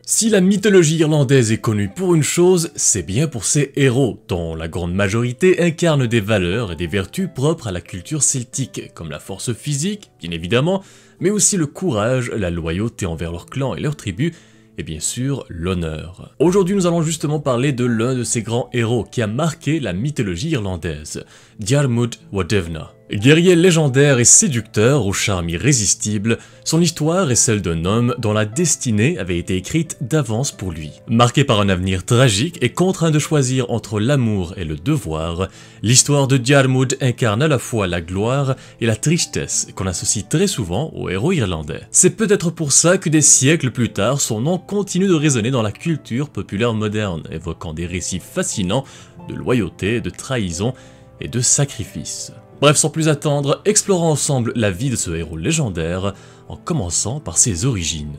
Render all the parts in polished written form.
Si la mythologie irlandaise est connue pour une chose, c'est bien pour ses héros, dont la grande majorité incarnent des valeurs et des vertus propres à la culture celtique, comme la force physique, bien évidemment, mais aussi le courage, la loyauté envers leur clan et leur tribu, et bien sûr l'honneur. Aujourd'hui nous allons justement parler de l'un de ces grands héros qui a marqué la mythologie irlandaise, Diarmuid Wodevna. Guerrier légendaire et séducteur au charme irrésistible, son histoire est celle d'un homme dont la destinée avait été écrite d'avance pour lui. Marqué par un avenir tragique et contraint de choisir entre l'amour et le devoir, l'histoire de Diarmuid incarne à la fois la gloire et la tristesse qu'on associe très souvent aux héros irlandais. C'est peut-être pour ça que des siècles plus tard, son nom continue de résonner dans la culture populaire moderne, évoquant des récits fascinants de loyauté, de trahison et de sacrifice. Bref, sans plus attendre, explorons ensemble la vie de ce héros légendaire, en commençant par ses origines.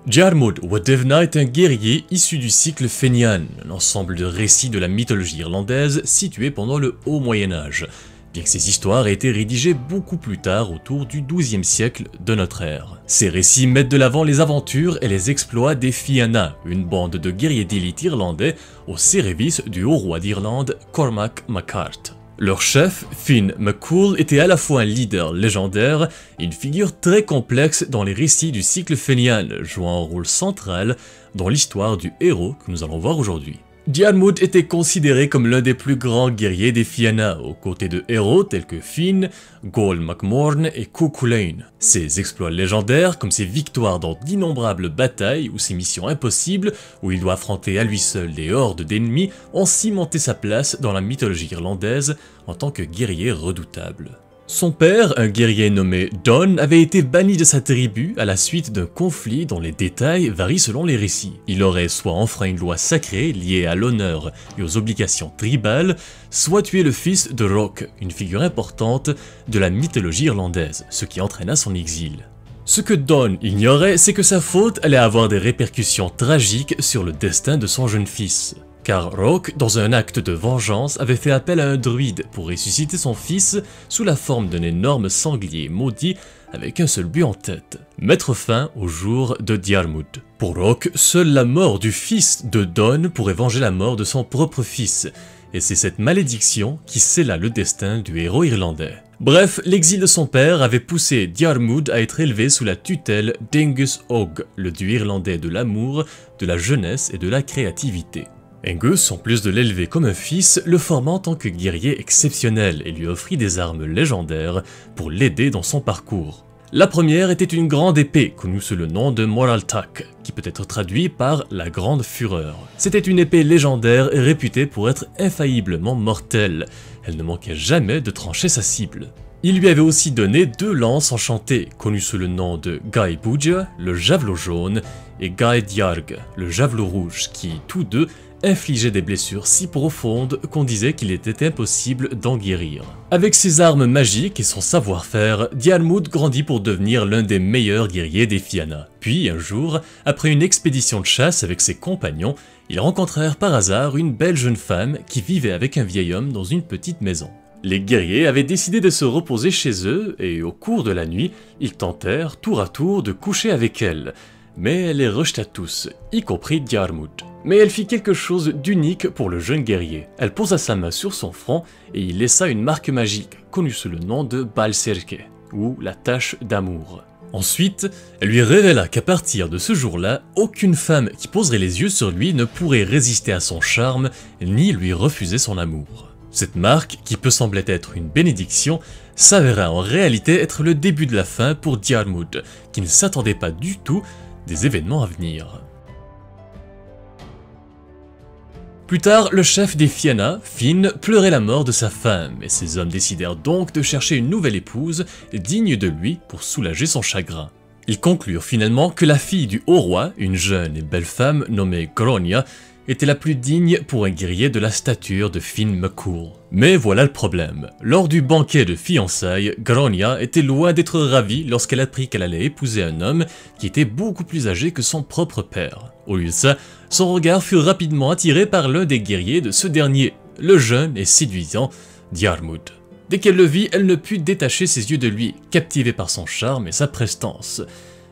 Diarmuid Wodevna est un guerrier issu du cycle fenian, un ensemble de récits de la mythologie irlandaise situé pendant le Haut Moyen-Âge, bien que ces histoires aient été rédigées beaucoup plus tard, autour du XIIe siècle de notre ère. Ces récits mettent de l'avant les aventures et les exploits des Fianna, une bande de guerriers d'élite irlandais au service du haut roi d'Irlande, Cormac MacCart. Leur chef, Finn McCool, était à la fois un leader légendaire et une figure très complexe dans les récits du cycle fenian, jouant un rôle central dans l'histoire du héros que nous allons voir aujourd'hui. Diarmuid était considéré comme l'un des plus grands guerriers des Fianna, aux côtés de héros tels que Finn, Goll MacMorn et Cuchulainn. Ses exploits légendaires, comme ses victoires dans d'innombrables batailles ou ses missions impossibles, où il doit affronter à lui seul des hordes d'ennemis, ont cimenté sa place dans la mythologie irlandaise en tant que guerrier redoutable. Son père, un guerrier nommé Donn, avait été banni de sa tribu à la suite d'un conflit dont les détails varient selon les récits. Il aurait soit enfreint une loi sacrée liée à l'honneur et aux obligations tribales, soit tué le fils de Roch, une figure importante de la mythologie irlandaise, ce qui entraîna son exil. Ce que Donn ignorait, c'est que sa faute allait avoir des répercussions tragiques sur le destin de son jeune fils. Car Roch, dans un acte de vengeance, avait fait appel à un druide pour ressusciter son fils sous la forme d'un énorme sanglier maudit avec un seul but en tête, mettre fin au jour de Diarmuid. Pour Roch, seule la mort du fils de Donn pourrait venger la mort de son propre fils, et c'est cette malédiction qui scella le destin du héros irlandais. Bref, l'exil de son père avait poussé Diarmuid à être élevé sous la tutelle d'Angus Og, le dieu irlandais de l'amour, de la jeunesse et de la créativité. Angus, en plus de l'élever comme un fils, le forma en tant que guerrier exceptionnel et lui offrit des armes légendaires pour l'aider dans son parcours. La première était une grande épée, connue sous le nom de Moraltak, qui peut être traduit par la Grande Fureur. C'était une épée légendaire réputée pour être infailliblement mortelle, elle ne manquait jamais de trancher sa cible. Il lui avait aussi donné 2 lances enchantées, connues sous le nom de Gae Buja, le javelot jaune, et Gae Diarg, le javelot rouge, qui, tous deux, infligeait des blessures si profondes qu'on disait qu'il était impossible d'en guérir. Avec ses armes magiques et son savoir-faire, Diarmuid grandit pour devenir l'un des meilleurs guerriers des Fianna. Puis un jour, après une expédition de chasse avec ses compagnons, ils rencontrèrent par hasard une belle jeune femme qui vivait avec un vieil homme dans une petite maison. Les guerriers avaient décidé de se reposer chez eux et au cours de la nuit, ils tentèrent tour à tour de coucher avec elle, mais elle les rejeta tous, y compris Diarmuid. Mais elle fit quelque chose d'unique pour le jeune guerrier. Elle posa sa main sur son front et y laissa une marque magique, connue sous le nom de Balserke, ou la tache d'amour. Ensuite, elle lui révéla qu'à partir de ce jour-là, aucune femme qui poserait les yeux sur lui ne pourrait résister à son charme, ni lui refuser son amour. Cette marque, qui peut sembler être une bénédiction, s'avéra en réalité être le début de la fin pour Diarmuid, qui ne s'attendait pas du tout des événements à venir. Plus tard, le chef des Fianna, Finn, pleurait la mort de sa femme, et ses hommes décidèrent donc de chercher une nouvelle épouse, digne de lui pour soulager son chagrin. Ils conclurent finalement que la fille du haut roi, une jeune et belle femme nommée Grónia, était la plus digne pour un guerrier de la stature de Finn McCool. Mais voilà le problème. Lors du banquet de fiançailles, Grónia était loin d'être ravie lorsqu'elle apprit qu'elle allait épouser un homme qui était beaucoup plus âgé que son propre père. Au lieu de ça, son regard fut rapidement attiré par l'un des guerriers de ce dernier, le jeune et séduisant Diarmuid. Dès qu'elle le vit, elle ne put détacher ses yeux de lui, captivée par son charme et sa prestance.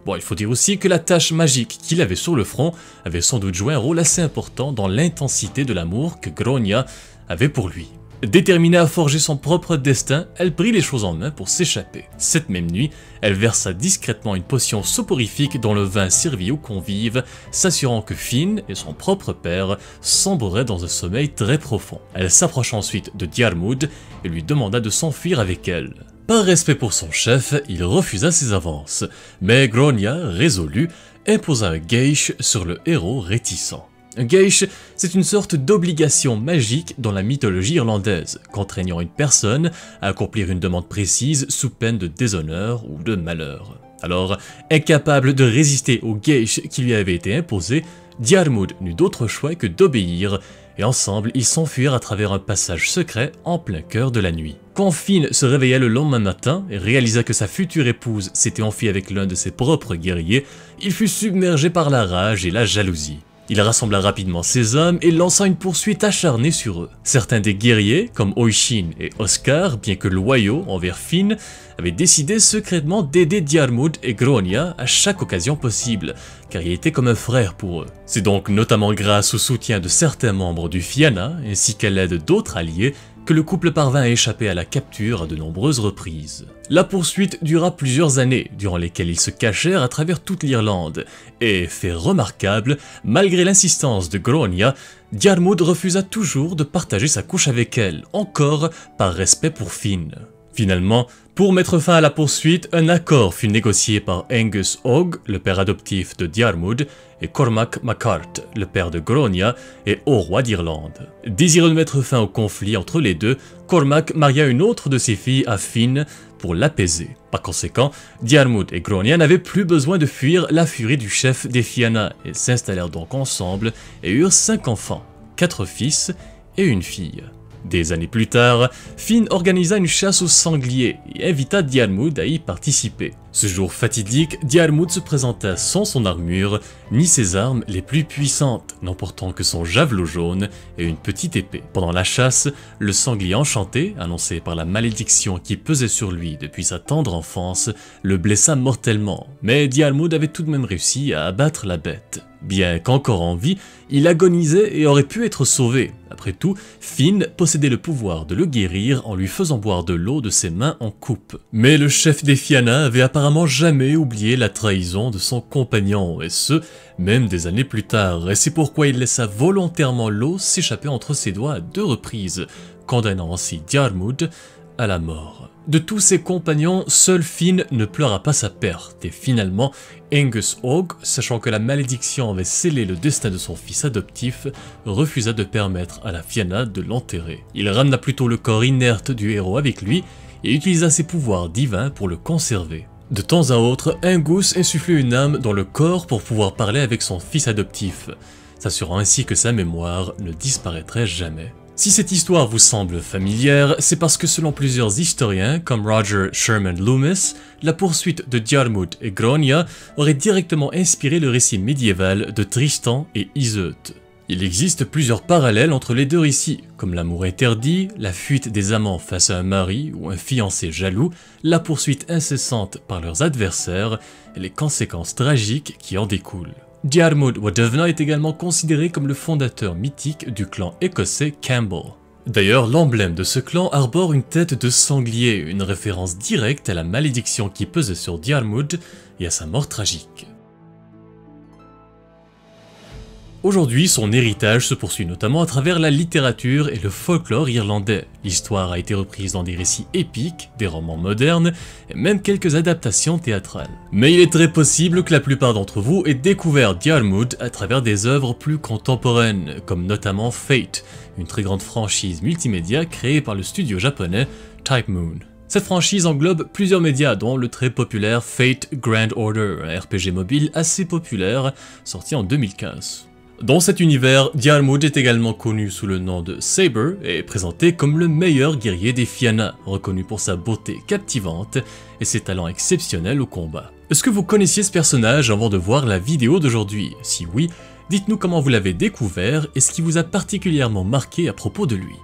Bon, il faut dire aussi que la tache magique qu'il avait sur le front avait sans doute joué un rôle assez important dans l'intensité de l'amour que Grania avait pour lui. Déterminée à forger son propre destin, elle prit les choses en main pour s'échapper. Cette même nuit, elle versa discrètement une potion soporifique dans le vin servi aux convives, s'assurant que Finn et son propre père sombreraient dans un sommeil très profond. Elle s'approcha ensuite de Diarmuid et lui demanda de s'enfuir avec elle. Par respect pour son chef, il refusa ses avances, mais Grania, résolue, imposa un geish sur le héros réticent. Un geish, c'est une sorte d'obligation magique dans la mythologie irlandaise, contraignant une personne à accomplir une demande précise sous peine de déshonneur ou de malheur. Alors, incapable de résister au geish qui lui avait été imposé, Diarmuid n'eut d'autre choix que d'obéir, et ensemble ils s'enfuirent à travers un passage secret en plein cœur de la nuit. Quand Finn se réveilla le lendemain matin et réalisa que sa future épouse s'était enfuie avec l'un de ses propres guerriers, il fut submergé par la rage et la jalousie. Il rassembla rapidement ses hommes et lança une poursuite acharnée sur eux. Certains des guerriers, comme Oisín et Oscar, bien que loyaux envers Finn, avaient décidé secrètement d'aider Diarmuid et Grania à chaque occasion possible, car il était comme un frère pour eux. C'est donc notamment grâce au soutien de certains membres du Fianna, ainsi qu'à l'aide d'autres alliés, que le couple parvint à échapper à la capture à de nombreuses reprises. La poursuite dura plusieurs années, durant lesquelles ils se cachèrent à travers toute l'Irlande, et, fait remarquable, malgré l'insistance de Grania, Diarmuid refusa toujours de partager sa couche avec elle, encore par respect pour Finn. Finalement, pour mettre fin à la poursuite, un accord fut négocié par Angus Og, le père adoptif de Diarmuid, et Cormac MacCart, le père de Grania et haut roi d'Irlande. Désireux de mettre fin au conflit entre les deux, Cormac maria une autre de ses filles à Finn pour l'apaiser. Par conséquent, Diarmuid et Grania n'avaient plus besoin de fuir la furie du chef des Fianna et s'installèrent donc ensemble et eurent 5 enfants, 4 fils et une fille. Des années plus tard, Finn organisa une chasse aux sangliers et invita Diarmuid à y participer. Ce jour fatidique, Diarmuid se présenta sans son armure, ni ses armes les plus puissantes, n'emportant que son javelot jaune et une petite épée. Pendant la chasse, le sanglier enchanté, annoncé par la malédiction qui pesait sur lui depuis sa tendre enfance, le blessa mortellement, mais Diarmuid avait tout de même réussi à abattre la bête. Bien qu'encore en vie, il agonisait et aurait pu être sauvé. Après tout, Finn possédait le pouvoir de le guérir en lui faisant boire de l'eau de ses mains en coupe. Mais le chef des Fianna avait apparemment jamais oublié la trahison de son compagnon, et ce, même des années plus tard, et c'est pourquoi il laissa volontairement l'eau s'échapper entre ses doigts à 2 reprises, condamnant ainsi Diarmuid à la mort. De tous ses compagnons, seul Finn ne pleura pas sa perte, et finalement, Angus Og, sachant que la malédiction avait scellé le destin de son fils adoptif, refusa de permettre à la Fianna de l'enterrer. Il ramena plutôt le corps inerte du héros avec lui, et utilisa ses pouvoirs divins pour le conserver. De temps à autre, Angus insufflait une âme dans le corps pour pouvoir parler avec son fils adoptif, s'assurant ainsi que sa mémoire ne disparaîtrait jamais. Si cette histoire vous semble familière, c'est parce que selon plusieurs historiens, comme Roger Sherman Loomis, la poursuite de Diarmuid et Grania aurait directement inspiré le récit médiéval de Tristan et Iseult. Il existe plusieurs parallèles entre les deux récits, comme l'amour interdit, la fuite des amants face à un mari ou un fiancé jaloux, la poursuite incessante par leurs adversaires et les conséquences tragiques qui en découlent. Diarmuid wa Dyfna est également considéré comme le fondateur mythique du clan écossais Campbell. D'ailleurs, l'emblème de ce clan arbore une tête de sanglier, une référence directe à la malédiction qui pesait sur Diarmuid et à sa mort tragique. Aujourd'hui, son héritage se poursuit notamment à travers la littérature et le folklore irlandais. L'histoire a été reprise dans des récits épiques, des romans modernes et même quelques adaptations théâtrales. Mais il est très possible que la plupart d'entre vous aient découvert Diarmuid à travers des œuvres plus contemporaines, comme notamment Fate, une très grande franchise multimédia créée par le studio japonais Type Moon. Cette franchise englobe plusieurs médias dont le très populaire Fate Grand Order, un RPG mobile assez populaire sorti en 2015. Dans cet univers, Diarmuid est également connu sous le nom de Saber et est présenté comme le meilleur guerrier des Fianna, reconnu pour sa beauté captivante et ses talents exceptionnels au combat. Est-ce que vous connaissiez ce personnage avant de voir la vidéo d'aujourd'hui? Si oui, dites-nous comment vous l'avez découvert et ce qui vous a particulièrement marqué à propos de lui.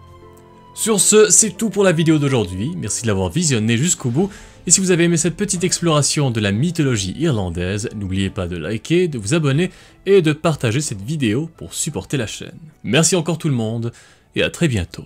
Sur ce, c'est tout pour la vidéo d'aujourd'hui, merci de l'avoir visionné jusqu'au bout, et si vous avez aimé cette petite exploration de la mythologie irlandaise, n'oubliez pas de liker, de vous abonner et de partager cette vidéo pour supporter la chaîne. Merci encore tout le monde, et à très bientôt.